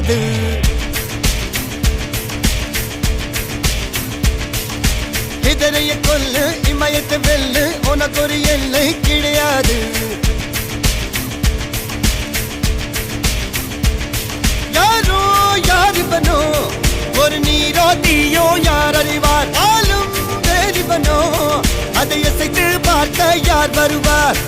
கிடையாது. இதனைய கொல்லு இமயத்தை வெல்லு உனக்கு ஒரு எல்லை கிடையாது. யாரோ யாரிவனோ ஒரு நீரோ தீயோ யார் அறிவார். ஆளும் வேறிவனோ அதை அசைத்து பார்க்க யார் வருவார்.